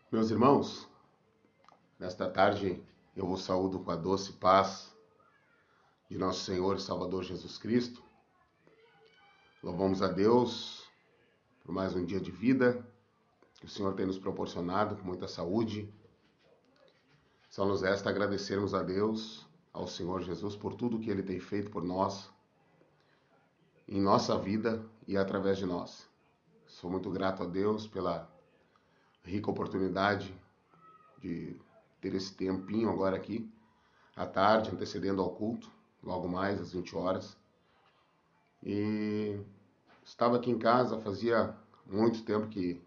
Meus irmãos, nesta tarde eu vos saúdo com a doce paz de nosso Senhor e Salvador Jesus Cristo. Louvamos a Deus por mais um dia de vida que o Senhor tem nos proporcionado com muita saúde. Só nos resta agradecermos a Deus, ao Senhor Jesus, por tudo que Ele tem feito por nós, em nossa vida e através de nós. Sou muito grato a Deus pela rica oportunidade de ter esse tempinho agora aqui, à tarde, antecedendo ao culto, logo mais às 20 horas. E estava aqui em casa, fazia muito tempo que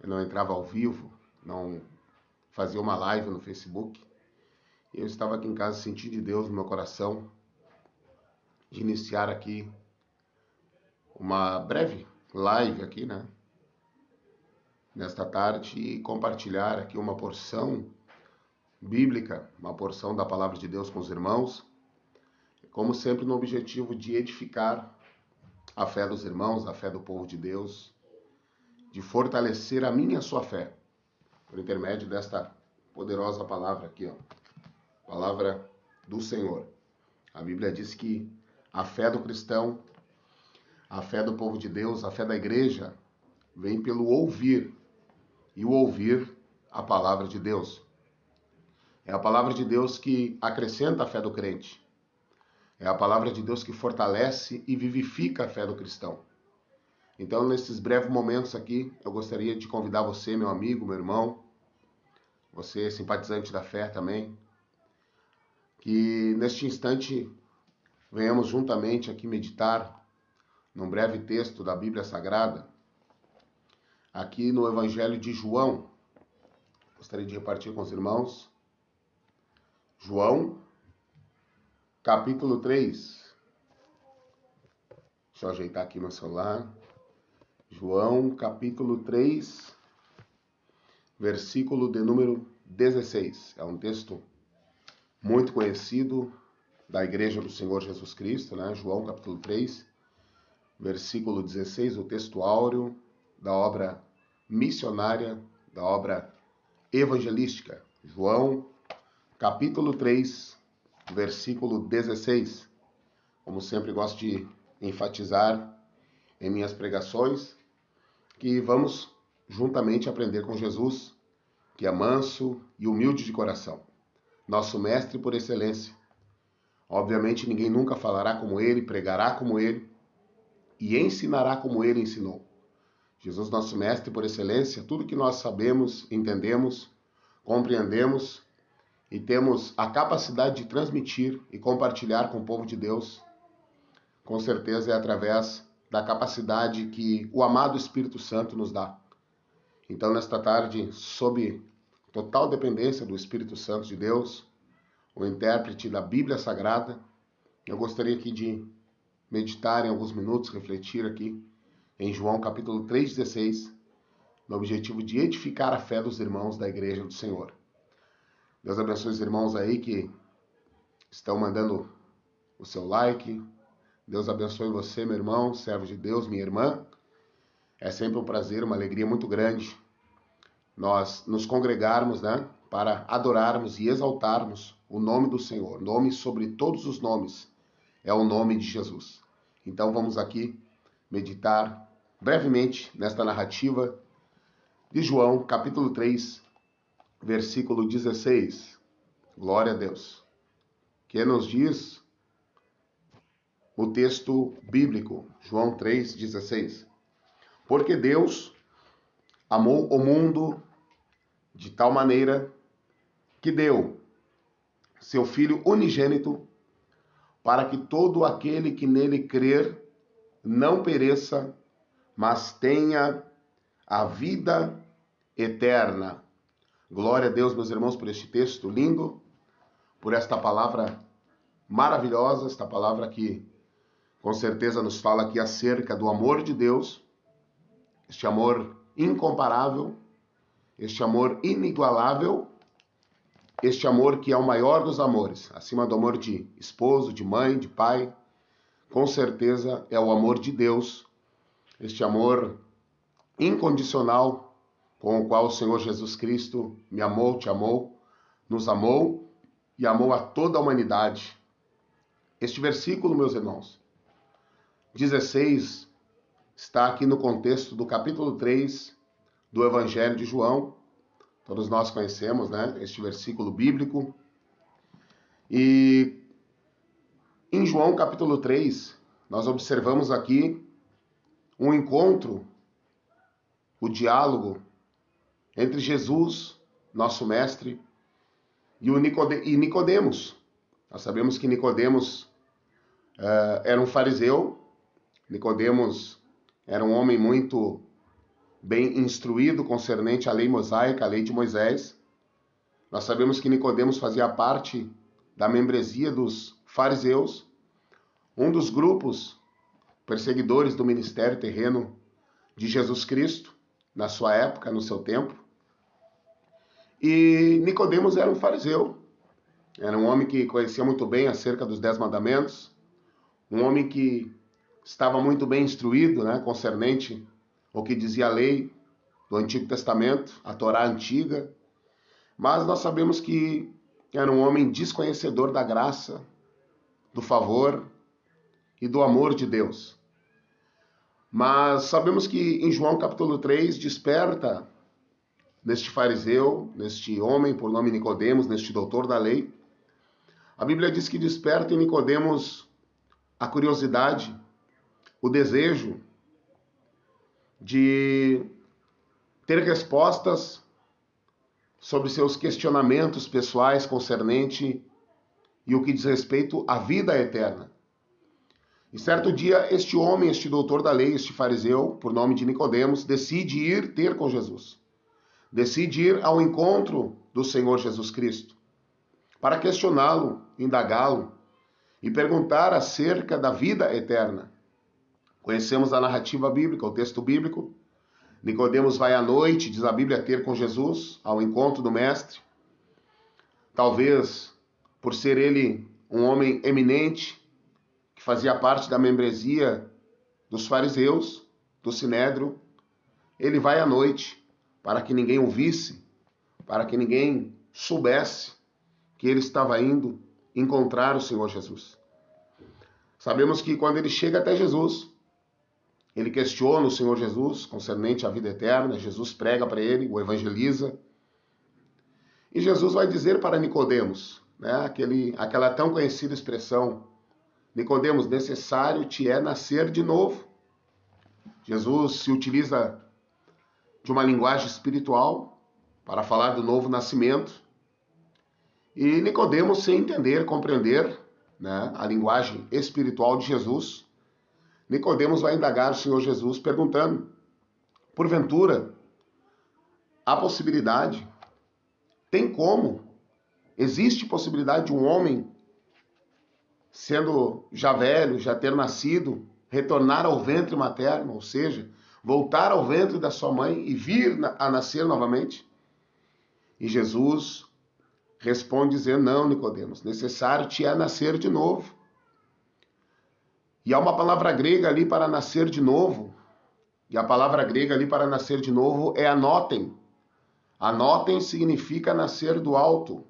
eu não entrava ao vivo, não fazia uma live no Facebook. E eu estava aqui em casa sentindo de Deus no meu coração de iniciar aqui uma breve live aqui, né? Nesta tarde e compartilhar aqui uma porção bíblica, uma porção da palavra de Deus com os irmãos, como sempre no objetivo de edificar a fé dos irmãos, a fé do povo de Deus, de fortalecer a minha e a sua fé, por intermédio desta poderosa palavra aqui, ó, palavra do Senhor. A Bíblia diz que a fé do cristão, a fé do povo de Deus, a fé da igreja, vem pelo ouvir, e o ouvir a palavra de Deus. É a palavra de Deus que acrescenta a fé do crente. É a palavra de Deus que fortalece e vivifica a fé do cristão. Então, nesses breves momentos aqui, eu gostaria de convidar você, meu amigo, meu irmão, você simpatizante da fé também, que neste instante venhamos juntamente aqui meditar num breve texto da Bíblia Sagrada, aqui no Evangelho de João. Gostaria de repartir com os irmãos. João, capítulo 3. Deixa eu ajeitar aqui meu celular. João, capítulo 3, versículo de número 16. É um texto muito conhecido da Igreja do Senhor Jesus Cristo, né? João, capítulo 3, versículo 16, o texto áureo da obra missionária, da obra evangelística. João, capítulo 3, versículo 16. Como sempre gosto de enfatizar em minhas pregações, que vamos juntamente aprender com Jesus, que é manso e humilde de coração, nosso mestre por excelência. Obviamente ninguém nunca falará como ele, pregará como ele e ensinará como ele ensinou. Jesus, nosso mestre por excelência, tudo que nós sabemos, entendemos, compreendemos e temos a capacidade de transmitir e compartilhar com o povo de Deus, com certeza é através da capacidade que o amado Espírito Santo nos dá. Então, nesta tarde, sob total dependência do Espírito Santo de Deus, o intérprete da Bíblia Sagrada, eu gostaria aqui de meditar em alguns minutos, refletir aqui em João capítulo 3,16, no objetivo de edificar a fé dos irmãos da Igreja do Senhor. Deus abençoe os irmãos aí que estão mandando o seu like. Deus abençoe você, meu irmão, servo de Deus, minha irmã. É sempre um prazer, uma alegria muito grande nós nos congregarmos, né, para adorarmos e exaltarmos o nome do Senhor. Nome sobre todos os nomes é o nome de Jesus. Então vamos aqui meditar brevemente nesta narrativa de João, capítulo 3, versículo 16. Glória a Deus. Que nos diz o texto bíblico, João 3,16. Porque Deus amou o mundo de tal maneira que deu seu Filho unigênito para que todo aquele que nele crer não pereça, mas tenha a vida eterna. Glória a Deus, meus irmãos, por este texto lindo, por esta palavra maravilhosa, esta palavra que com certeza nos fala aqui acerca do amor de Deus, este amor incomparável, este amor inigualável, este amor que é o maior dos amores, acima do amor de esposo, de mãe, de pai, com certeza é o amor de Deus, este amor incondicional com o qual o Senhor Jesus Cristo me amou, te amou, nos amou e amou a toda a humanidade. Este versículo, meus irmãos, 16, está aqui no contexto do capítulo 3 do Evangelho de João. Todos nós conhecemos, né, este versículo bíblico. E em João capítulo 3, nós observamos aqui um encontro, o diálogo entre Jesus, nosso mestre, e Nicodemos. Nós sabemos que Nicodemos era um fariseu. Nicodemos era um homem muito bem instruído concernente à lei mosaica, à lei de Moisés. Nós sabemos que Nicodemos fazia parte da membresia dos fariseus, um dos grupos perseguidores do ministério terreno de Jesus Cristo, na sua época, no seu tempo. E Nicodemos era um fariseu, era um homem que conhecia muito bem acerca dos 10 mandamentos, um homem que estava muito bem instruído, né, concernente ao que dizia a lei do Antigo Testamento, a Torá antiga, mas nós sabemos que era um homem desconhecedor da graça, do favor e do amor de Deus. Mas sabemos que em João capítulo 3 desperta neste fariseu, neste homem por nome Nicodemos, neste doutor da lei, a Bíblia diz que desperta em Nicodemos a curiosidade, o desejo de ter respostas sobre seus questionamentos pessoais concernente e o que diz respeito à vida eterna. E certo dia, este homem, este doutor da lei, este fariseu, por nome de Nicodemos, decide ir ter com Jesus. Decide ir ao encontro do Senhor Jesus Cristo, para questioná-lo, indagá-lo e perguntar acerca da vida eterna. Conhecemos a narrativa bíblica, o texto bíblico. Nicodemos vai à noite, diz a Bíblia, ter com Jesus, ao encontro do Mestre. Talvez por ser ele um homem eminente, que fazia parte da membresia dos fariseus, do Sinédrio, ele vai à noite para que ninguém o visse, para que ninguém soubesse que ele estava indo encontrar o Senhor Jesus. Sabemos que quando ele chega até Jesus, ele questiona o Senhor Jesus concernente à vida eterna. Jesus prega para ele, o evangeliza. E Jesus vai dizer para Nicodemos, né, aquela tão conhecida expressão: Nicodemos, necessário te é nascer de novo. Jesus se utiliza de uma linguagem espiritual para falar do novo nascimento. E Nicodemos, sem entender, compreender, né, a linguagem espiritual de Jesus, Nicodemos vai indagar o Senhor Jesus perguntando: porventura, há possibilidade? Tem como? Existe possibilidade de um homem, sendo já velho, já ter nascido, retornar ao ventre materno, ou seja, voltar ao ventre da sua mãe e vir a nascer novamente? E Jesus responde dizendo: não, Nicodemos, necessário te é nascer de novo. E há uma palavra grega ali para nascer de novo. E a palavra grega ali para nascer de novo é anotem. Anotem significa nascer do alto.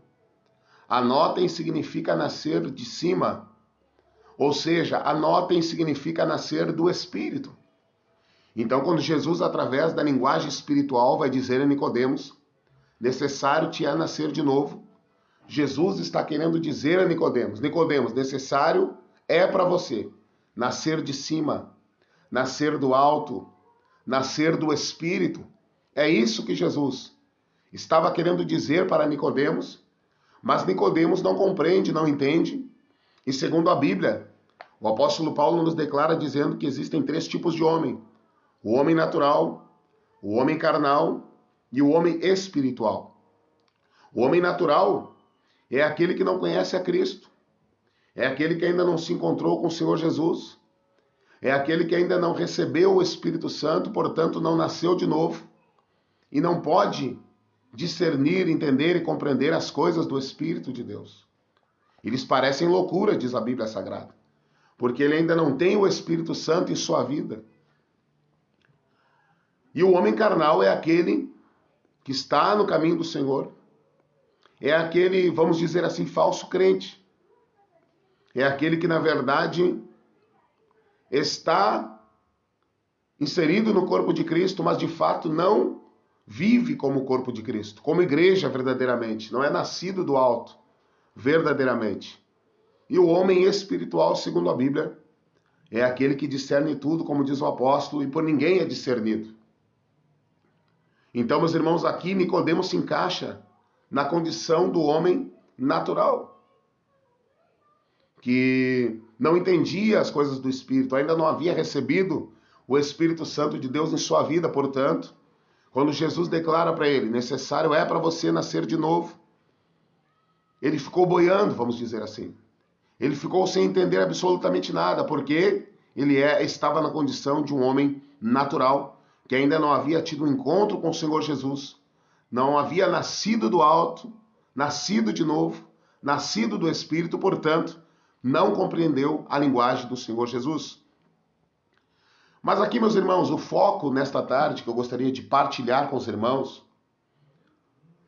Anotem significa nascer de cima. Ou seja, anotem significa nascer do Espírito. Então, quando Jesus, através da linguagem espiritual, vai dizer a Nicodemos: necessário te é nascer de novo, Jesus está querendo dizer a Nicodemos: Nicodemos, necessário é para você nascer de cima, nascer do alto, nascer do Espírito. É isso que Jesus estava querendo dizer para Nicodemos, mas Nicodemos não compreende, não entende. E segundo a Bíblia, o apóstolo Paulo nos declara dizendo que existem 3 tipos de homem: o homem natural, o homem carnal e o homem espiritual. O homem natural é aquele que não conhece a Cristo. É aquele que ainda não se encontrou com o Senhor Jesus. É aquele que ainda não recebeu o Espírito Santo, portanto não nasceu de novo. E não pode discernir, entender e compreender as coisas do Espírito de Deus. Eles parecem loucura, diz a Bíblia Sagrada, porque ele ainda não tem o Espírito Santo em sua vida. E o homem carnal é aquele que está no caminho do Senhor, é aquele, vamos dizer assim, falso crente. É aquele que, na verdade, está inserido no corpo de Cristo, mas de fato não vive como o corpo de Cristo, como igreja verdadeiramente, não é nascido do alto verdadeiramente. E o homem espiritual, segundo a Bíblia, é aquele que discerne tudo, como diz o apóstolo, e por ninguém é discernido. Então, meus irmãos, aqui Nicodemos se encaixa na condição do homem natural, que não entendia as coisas do Espírito, ainda não havia recebido o Espírito Santo de Deus em sua vida, portanto, quando Jesus declara para ele, necessário é para você nascer de novo, ele ficou boiando, vamos dizer assim. Ele ficou sem entender absolutamente nada, porque ele estava na condição de um homem natural, que ainda não havia tido um encontro com o Senhor Jesus, não havia nascido do alto, nascido de novo, nascido do Espírito, portanto, não compreendeu a linguagem do Senhor Jesus. Mas aqui, meus irmãos, o foco nesta tarde que eu gostaria de partilhar com os irmãos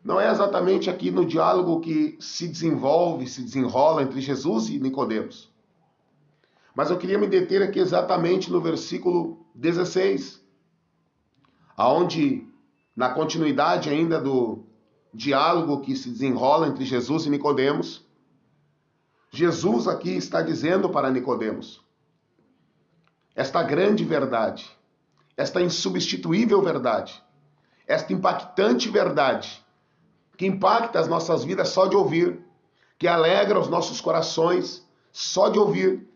não é exatamente aqui no diálogo que se desenvolve, se desenrola entre Jesus e Nicodemos. Mas eu queria me deter aqui exatamente no versículo 16, aonde, na continuidade ainda do diálogo que se desenrola entre Jesus e Nicodemos, Jesus aqui está dizendo para Nicodemos esta grande verdade, esta insubstituível verdade, esta impactante verdade, que impacta as nossas vidas só de ouvir, que alegra os nossos corações só de ouvir.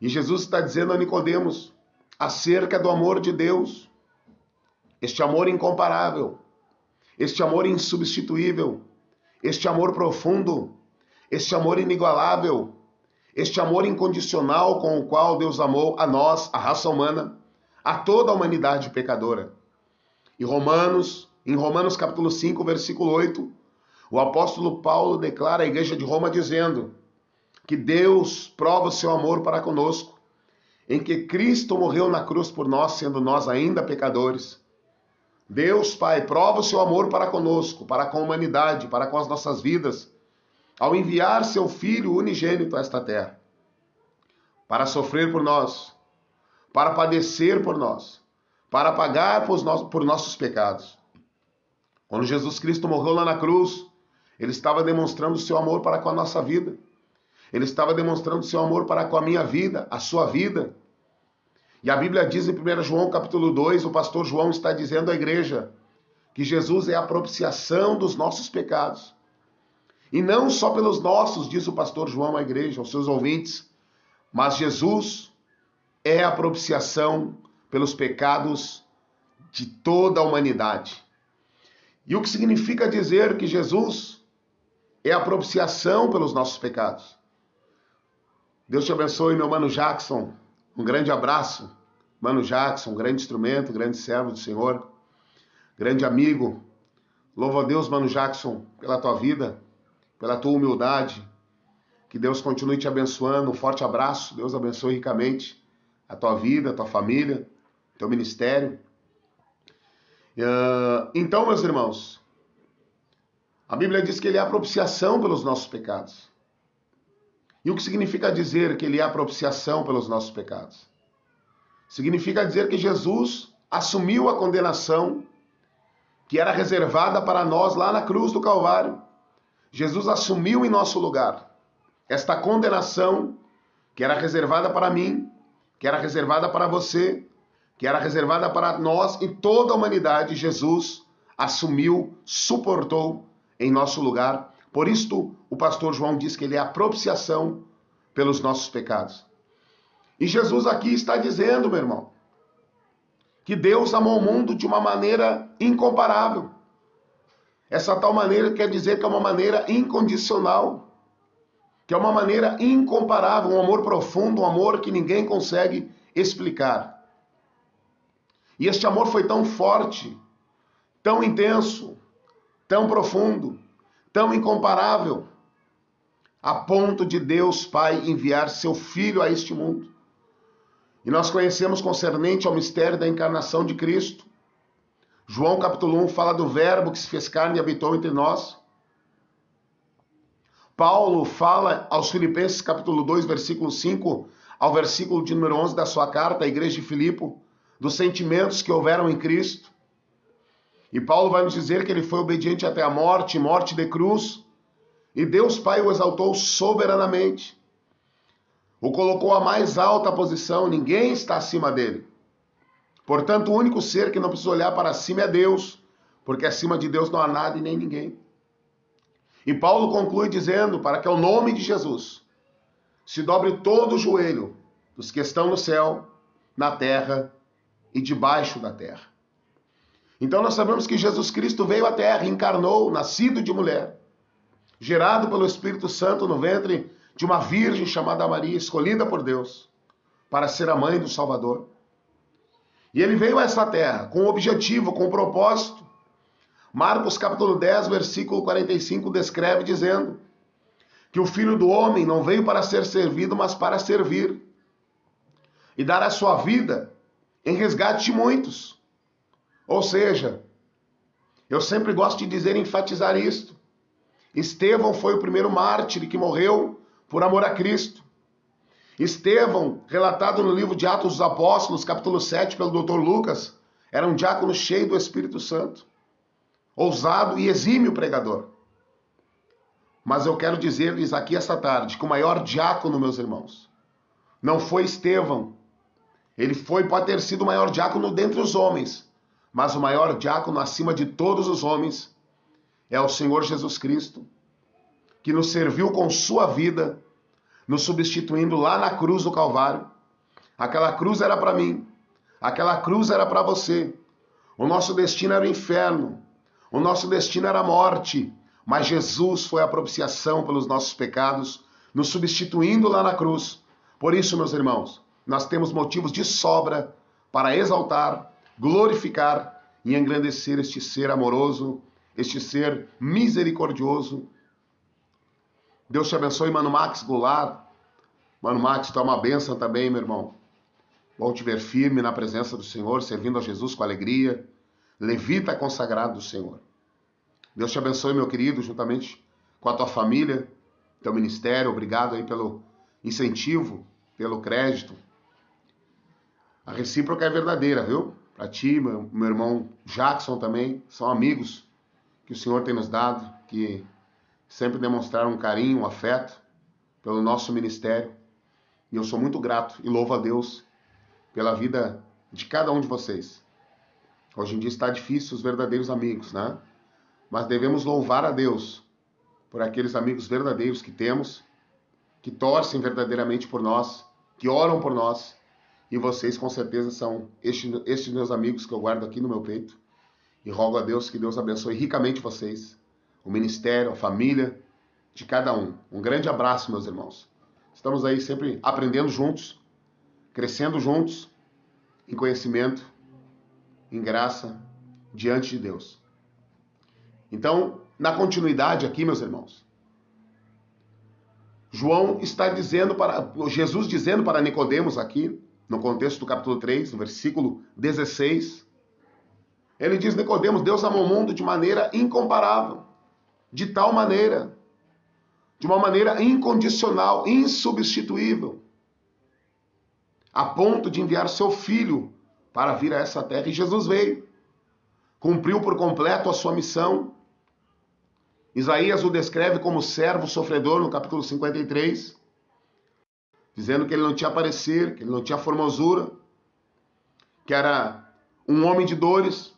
E Jesus está dizendo a Nicodemos acerca do amor de Deus, este amor incomparável, este amor insubstituível, este amor profundo, este amor inigualável, este amor incondicional com o qual Deus amou a nós, a raça humana, a toda a humanidade pecadora. Em Romanos capítulo 5, versículo 8, o apóstolo Paulo declara à igreja de Roma dizendo que Deus prova o seu amor para conosco, em que Cristo morreu na cruz por nós, sendo nós ainda pecadores. Deus, Pai, prova o seu amor para conosco, para com a humanidade, para com as nossas vidas, ao enviar seu Filho unigênito a esta terra, para sofrer por nós, para padecer por nós, para pagar por nossos pecados. Quando Jesus Cristo morreu lá na cruz, ele estava demonstrando o seu amor para com a nossa vida. Ele estava demonstrando o seu amor para com a minha vida, a sua vida. E a Bíblia diz em 1 João capítulo 2, o pastor João está dizendo à igreja que Jesus é a propiciação dos nossos pecados. E não só pelos nossos, diz o pastor João à igreja, aos seus ouvintes, mas Jesus é a propiciação pelos pecados de toda a humanidade. E o que significa dizer que Jesus é a propiciação pelos nossos pecados? Deus te abençoe, meu mano Jackson. Um grande abraço. Mano Jackson, grande instrumento, grande servo do Senhor, grande amigo. Louvo a Deus, mano Jackson, pela tua vida, pela tua humildade. Que Deus continue te abençoando. Um forte abraço. Deus abençoe ricamente a tua vida, a tua família, teu ministério. Então, meus irmãos, a Bíblia diz que ele é a propiciação pelos nossos pecados. E o que significa dizer que ele é a propiciação pelos nossos pecados? Significa dizer que Jesus assumiu a condenação que era reservada para nós lá na cruz do Calvário. Jesus assumiu em nosso lugar esta condenação que era reservada para mim, que era reservada para você, que era reservada para nós e toda a humanidade. Jesus assumiu, suportou em nosso lugar. Por isto, o pastor João diz que ele é a propiciação pelos nossos pecados. E Jesus aqui está dizendo, meu irmão, que Deus amou o mundo de uma maneira incomparável. Essa tal maneira quer dizer que é uma maneira incondicional, que é uma maneira incomparável, um amor profundo, um amor que ninguém consegue explicar. E este amor foi tão forte, tão intenso, tão profundo, tão incomparável, a ponto de Deus Pai enviar seu Filho a este mundo. E nós conhecemos concernente ao mistério da encarnação de Cristo, João capítulo 1 fala do verbo que se fez carne e habitou entre nós. Paulo fala aos Filipenses capítulo 2, versículo 5 ao versículo de número 11 da sua carta à igreja de Filipe, dos sentimentos que houveram em Cristo. E Paulo vai nos dizer que ele foi obediente até a morte, morte de cruz, e Deus Pai o exaltou soberanamente. O colocou à mais alta posição, ninguém está acima dele. Portanto, o único ser que não precisa olhar para cima é Deus, porque acima de Deus não há nada e nem ninguém. E Paulo conclui dizendo, para que o nome de Jesus se dobre todo o joelho dos que estão no céu, na terra e debaixo da terra. Então nós sabemos que Jesus Cristo veio à terra, encarnou, nascido de mulher, gerado pelo Espírito Santo no ventre de uma virgem chamada Maria, escolhida por Deus, para ser a mãe do Salvador. E ele veio a essa terra com um objetivo, com um propósito. Marcos capítulo 10, versículo 45 descreve dizendo que o Filho do Homem não veio para ser servido, mas para servir e dar a sua vida em resgate de muitos. Ou seja, eu sempre gosto de dizer e enfatizar isto. Estevão foi o primeiro mártir que morreu por amor a Cristo. Estevão, relatado no livro de Atos dos Apóstolos, capítulo 7, pelo Dr. Lucas, era um diácono cheio do Espírito Santo, ousado e exímio pregador. Mas eu quero dizer-lhes aqui esta tarde que o maior diácono, meus irmãos, não foi Estevão. Ele pode ter sido o maior diácono dentre os homens, mas o maior diácono acima de todos os homens é o Senhor Jesus Cristo, que nos serviu com sua vida, nos substituindo lá na cruz do Calvário. Aquela cruz era para mim, aquela cruz era para você. O nosso destino era o inferno, o nosso destino era a morte, mas Jesus foi a propiciação pelos nossos pecados, nos substituindo lá na cruz. Por isso, meus irmãos, nós temos motivos de sobra para exaltar, glorificar e engrandecer este ser amoroso, este ser misericordioso. Deus te abençoe, Mano Max Goulart. Mano Max, tu é uma bênção também, meu irmão. Bom te ver firme na presença do Senhor, servindo a Jesus com alegria. Levita consagrado do Senhor. Deus te abençoe, meu querido, juntamente com a tua família, teu ministério. Obrigado aí pelo incentivo, pelo crédito. A recíproca é verdadeira, viu? Para ti, meu irmão Jackson também, são amigos que o Senhor tem nos dado, que sempre demonstraram um carinho, um afeto pelo nosso ministério. E eu sou muito grato e louvo a Deus pela vida de cada um de vocês. Hoje em dia está difícil os verdadeiros amigos, né? Mas devemos louvar a Deus por aqueles amigos verdadeiros que temos, que torcem verdadeiramente por nós, que oram por nós. E vocês, com certeza, são estes meus amigos que eu guardo aqui no meu peito. E rogo a Deus que Deus abençoe ricamente vocês, o ministério, a família de cada um. Um grande abraço, meus irmãos. Estamos aí sempre aprendendo juntos, crescendo juntos, em conhecimento, em graça, diante de Deus. Então, na continuidade aqui, meus irmãos, Jesus dizendo para Nicodemos aqui, no contexto do capítulo 3, no versículo 16, ele diz: Nicodemos, Deus amou o mundo de maneira incomparável, de tal maneira, de uma maneira incondicional, insubstituível, a ponto de enviar seu Filho para vir a essa terra. E Jesus veio, cumpriu por completo a sua missão. Isaías o descreve como servo sofredor no capítulo 53, dizendo que ele não tinha parecer, que ele não tinha formosura, que era um homem de dores,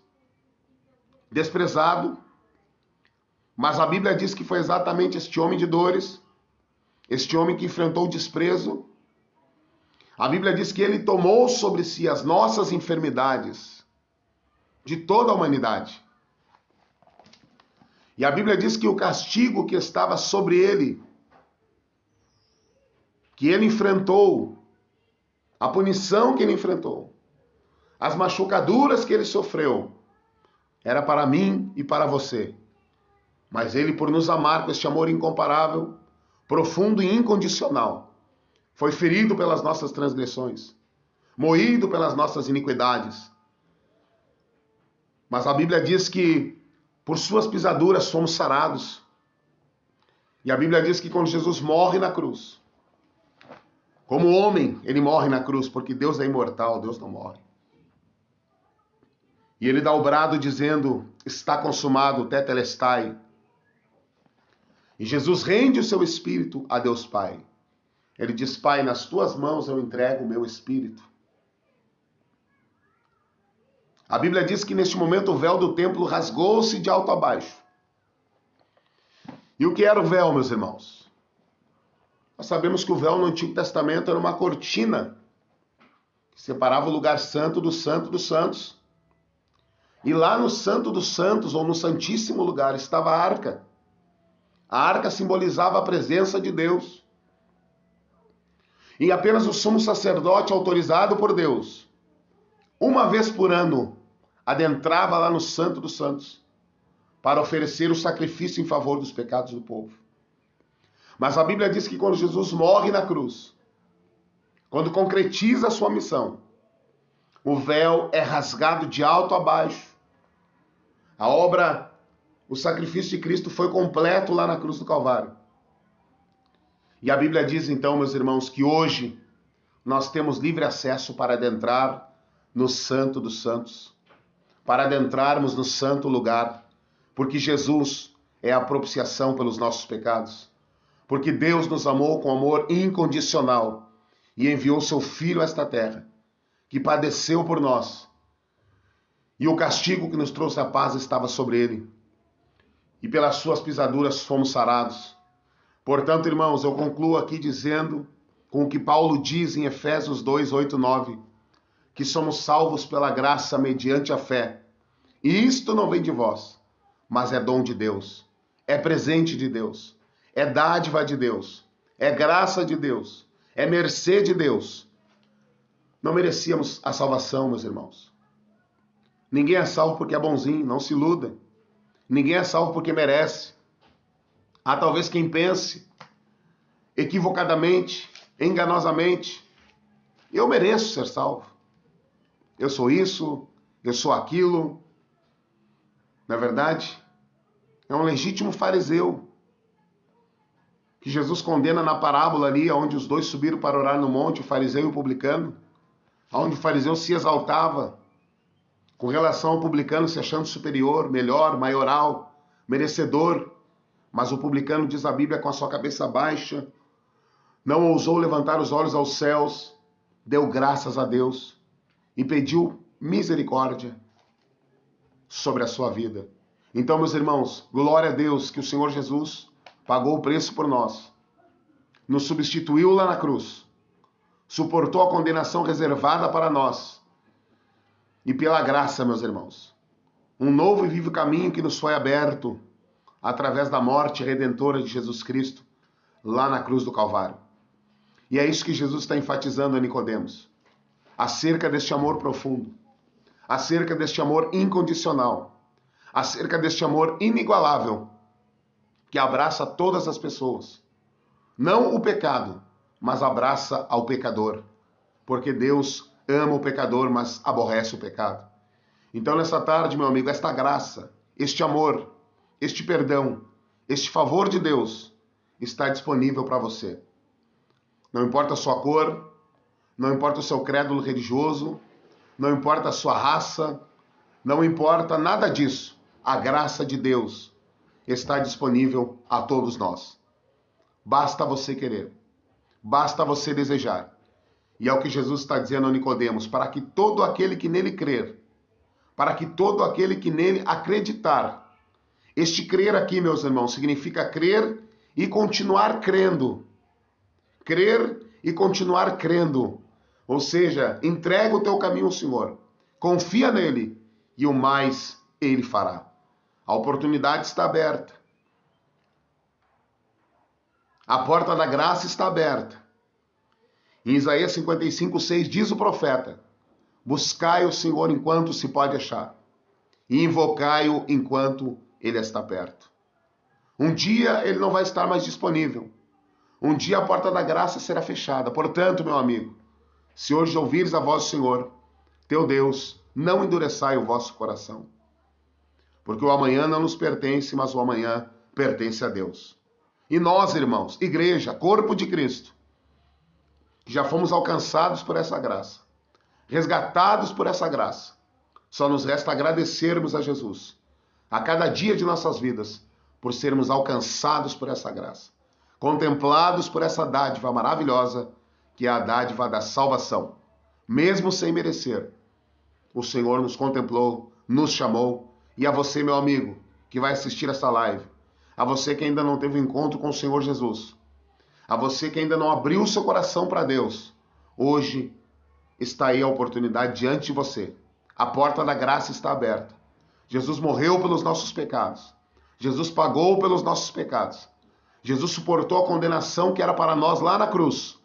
desprezado. Mas a Bíblia diz que foi exatamente este homem de dores, este homem que enfrentou o desprezo. A Bíblia diz que ele tomou sobre si as nossas enfermidades de toda a humanidade. E a Bíblia diz que o castigo que estava sobre ele, que ele enfrentou, a punição que ele enfrentou, as machucaduras que ele sofreu, era para mim e para você. Mas ele, por nos amar com este amor incomparável, profundo e incondicional, foi ferido pelas nossas transgressões, moído pelas nossas iniquidades. Mas a Bíblia diz que por suas pisaduras somos sarados. E a Bíblia diz que quando Jesus morre na cruz, como homem, ele morre na cruz, porque Deus é imortal, Deus não morre. E ele dá o brado dizendo, está consumado, tetelestai. E Jesus rende o seu espírito a Deus Pai. Ele diz, Pai, nas tuas mãos eu entrego o meu espírito. A Bíblia diz que neste momento o véu do templo rasgou-se de alto a baixo. E o que era o véu, meus irmãos? Nós sabemos que o véu no Antigo Testamento era uma cortina que separava o lugar santo dos santos. E lá no Santo dos Santos, ou no Santíssimo Lugar, estava a arca. A arca simbolizava a presença de Deus. E apenas o sumo sacerdote, autorizado por Deus, uma vez por ano, adentrava lá no Santo dos Santos para oferecer o sacrifício em favor dos pecados do povo. Mas a Bíblia diz que quando Jesus morre na cruz, quando concretiza a sua missão, o véu é rasgado de alto a baixo. A obra, o sacrifício de Cristo foi completo lá na cruz do Calvário. E a Bíblia diz então, meus irmãos, que hoje nós temos livre acesso para adentrar no Santo dos Santos, para adentrarmos no santo lugar, porque Jesus é a propiciação pelos nossos pecados, porque Deus nos amou com amor incondicional e enviou seu Filho a esta terra, que padeceu por nós, e o castigo que nos trouxe a paz estava sobre ele, e pelas suas pisaduras fomos sarados. Portanto, irmãos, eu concluo aqui dizendo, com o que Paulo diz em Efésios 2, 8, 9, que somos salvos pela graça mediante a fé. E isto não vem de vós, mas é dom de Deus, é presente de Deus, é dádiva de Deus, é graça de Deus, é mercê de Deus. Não merecíamos a salvação, meus irmãos. Ninguém é salvo porque é bonzinho, não se iluda. Ninguém é salvo porque merece. Há talvez quem pense equivocadamente, enganosamente, eu mereço ser salvo. Eu sou isso, eu sou aquilo. Na verdade, é um legítimo fariseu que Jesus condena na parábola ali, onde os dois subiram para orar no monte, o fariseu e o publicano, onde o fariseu se exaltava com relação ao publicano, se achando superior, melhor, maioral, merecedor. Mas o publicano, diz a Bíblia, com a sua cabeça baixa, não ousou levantar os olhos aos céus, deu graças a Deus e pediu misericórdia sobre a sua vida. Então, meus irmãos, glória a Deus que o Senhor Jesus pagou o preço por nós, nos substituiu lá na cruz, suportou a condenação reservada para nós, e pela graça, meus irmãos, um novo e vivo caminho que nos foi aberto através da morte redentora de Jesus Cristo lá na cruz do Calvário. E é isso que Jesus está enfatizando a Nicodemos, acerca deste amor profundo, acerca deste amor incondicional, acerca deste amor inigualável, que abraça todas as pessoas. Não o pecado, mas abraça ao pecador, porque Deus ama o pecador, mas aborrece o pecado. Então, nessa tarde, meu amigo, esta graça, este amor, este perdão, este favor de Deus está disponível para você. Não importa a sua cor, não importa o seu credo religioso, não importa a sua raça, não importa nada disso. A graça de Deus está disponível a todos nós. Basta você querer, basta você desejar. E é o que Jesus está dizendo a Nicodemos, para que todo aquele que nele crer, para que todo aquele que nele acreditar. Este crer aqui, meus irmãos, significa crer e continuar crendo. Crer e continuar crendo. Ou seja, entrega o teu caminho ao Senhor. Confia nele e o mais ele fará. A oportunidade está aberta. A porta da graça está aberta. Em Isaías 55:6 diz o profeta: buscai o Senhor enquanto se pode achar, e invocai-o enquanto ele está perto. Um dia ele não vai estar mais disponível. Um dia a porta da graça será fechada. Portanto, meu amigo, se hoje ouvires a voz do Senhor, teu Deus, não endureçai o vosso coração. porque o amanhã não nos pertence, mas o amanhã pertence a Deus. E nós, irmãos, igreja, corpo de Cristo, que já fomos alcançados por essa graça, resgatados por essa graça, só nos resta agradecermos a Jesus, a cada dia de nossas vidas, por sermos alcançados por essa graça, contemplados por essa dádiva maravilhosa, que é a dádiva da salvação. Mesmo sem merecer, o Senhor nos contemplou, nos chamou, e a você, meu amigo, que vai assistir essa live, a você que ainda não teve um encontro com o Senhor Jesus, a você que ainda não abriu o seu coração para Deus, hoje está aí a oportunidade diante de você. A porta da graça está aberta. Jesus morreu pelos nossos pecados. Jesus pagou pelos nossos pecados. Jesus suportou a condenação que era para nós lá na cruz.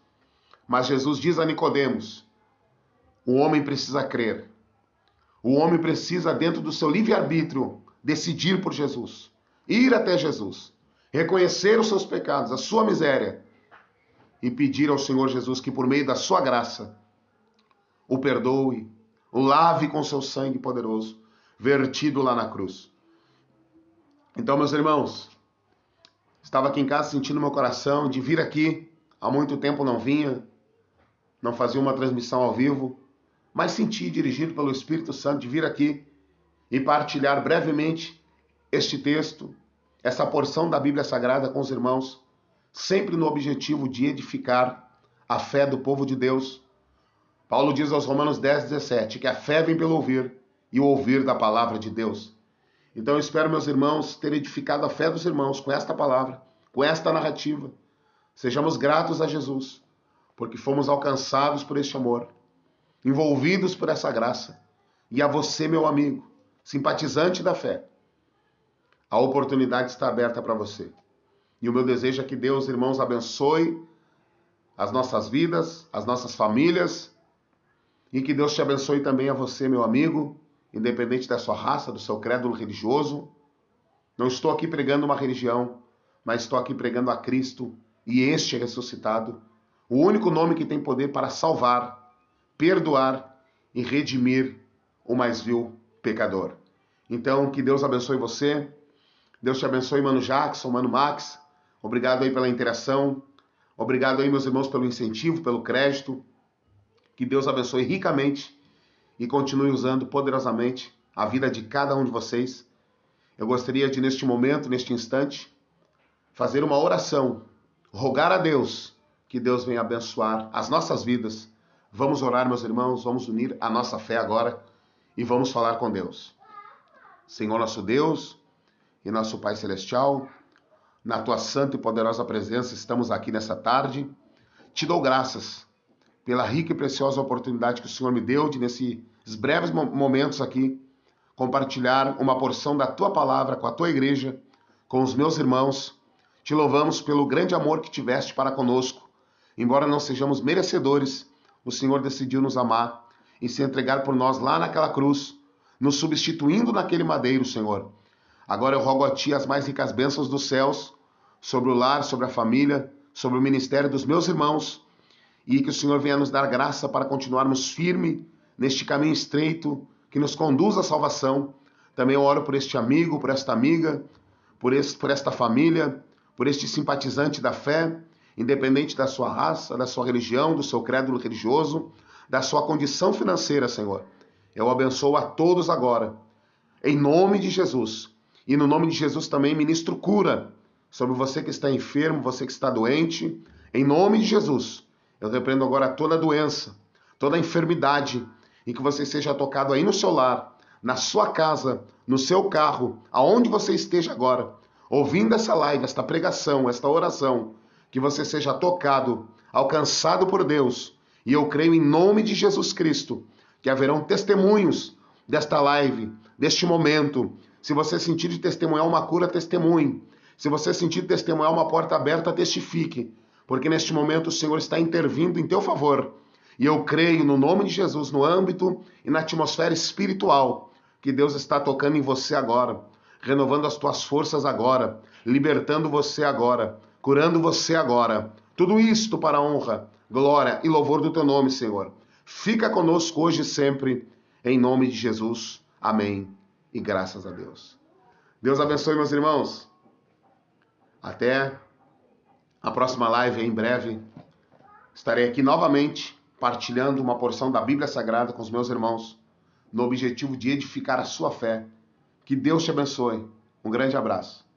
Mas Jesus diz a Nicodemos: o homem precisa crer. O homem precisa, dentro do seu livre-arbítrio, decidir por Jesus. Ir até Jesus. Reconhecer os seus pecados, a sua miséria. E pedir ao Senhor Jesus que, por meio da sua graça, o perdoe, o lave com seu sangue poderoso, vertido lá na cruz. Então, meus irmãos, estava aqui em casa sentindo meu coração de vir aqui. Há muito tempo não vinha, não fazia uma transmissão ao vivo, mas senti, dirigido pelo Espírito Santo, de vir aqui e partilhar brevemente este texto, essa porção da Bíblia Sagrada com os irmãos, sempre no objetivo de edificar a fé do povo de Deus. Paulo diz aos Romanos 10:17 que a fé vem pelo ouvir e o ouvir da palavra de Deus. Então eu espero, meus irmãos, ter edificado a fé dos irmãos com esta palavra, com esta narrativa. Sejamos gratos a Jesus, porque fomos alcançados por este amor, envolvidos por essa graça. E a você, meu amigo, simpatizante da fé, a oportunidade está aberta para você. E o meu desejo é que Deus, irmãos, abençoe as nossas vidas, as nossas famílias, e que Deus te abençoe também a você, meu amigo, independente da sua raça, do seu credo religioso. Não estou aqui pregando uma religião, mas estou aqui pregando a Cristo e este ressuscitado, o único nome que tem poder para salvar, perdoar e redimir o mais vil pecador. Então, que Deus abençoe você. Deus te abençoe, Mano Jackson, Mano Max. Obrigado aí pela interação. Obrigado aí, meus irmãos, pelo incentivo, pelo crédito. Que Deus abençoe ricamente e continue usando poderosamente a vida de cada um de vocês. Eu gostaria de, neste momento, neste instante, fazer uma oração, rogar a Deus que Deus venha abençoar as nossas vidas. Vamos orar, meus irmãos, vamos unir a nossa fé agora e vamos falar com Deus. Senhor nosso Deus e nosso Pai Celestial, na Tua santa e poderosa presença estamos aqui nessa tarde. Te dou graças pela rica e preciosa oportunidade que o Senhor me deu de, nesses breves momentos aqui, compartilhar uma porção da Tua palavra com a Tua igreja, com os meus irmãos. Te louvamos pelo grande amor que tiveste para conosco. Embora não sejamos merecedores, o Senhor decidiu nos amar e se entregar por nós lá naquela cruz, nos substituindo naquele madeiro, Senhor. Agora eu rogo a Ti as mais ricas bênçãos dos céus, sobre o lar, sobre a família, sobre o ministério dos meus irmãos, e que o Senhor venha nos dar graça para continuarmos firmes neste caminho estreito que nos conduz à salvação. Também eu oro por este amigo, por esta amiga, por esta família, por este simpatizante da fé, independente da sua raça, da sua religião, do seu credo religioso, da sua condição financeira, Senhor. Eu abençoo a todos agora, em nome de Jesus. E no nome de Jesus também ministro cura sobre você que está enfermo, você que está doente. Em nome de Jesus, eu repreendo agora toda doença, toda enfermidade, e que você seja tocado aí no seu lar, na sua casa, no seu carro, aonde você esteja agora, ouvindo essa live, esta pregação, esta oração, que você seja tocado, alcançado por Deus. E eu creio em nome de Jesus Cristo, que haverão testemunhos desta live, deste momento. Se você sentir de testemunhar uma cura, testemunhe. Se você sentir de testemunhar uma porta aberta, testifique. Porque neste momento o Senhor está intervindo em teu favor. E eu creio no nome de Jesus, no âmbito e na atmosfera espiritual, que Deus está tocando em você agora, renovando as tuas forças agora, libertando você agora, curando você agora. Tudo isto para a honra, glória e louvor do teu nome, Senhor. Fica conosco hoje e sempre, em nome de Jesus. Amém. E graças a Deus. Deus abençoe, meus irmãos. Até a próxima live, em breve. Estarei aqui novamente partilhando uma porção da Bíblia Sagrada com os meus irmãos, no objetivo de edificar a sua fé. Que Deus te abençoe. Um grande abraço.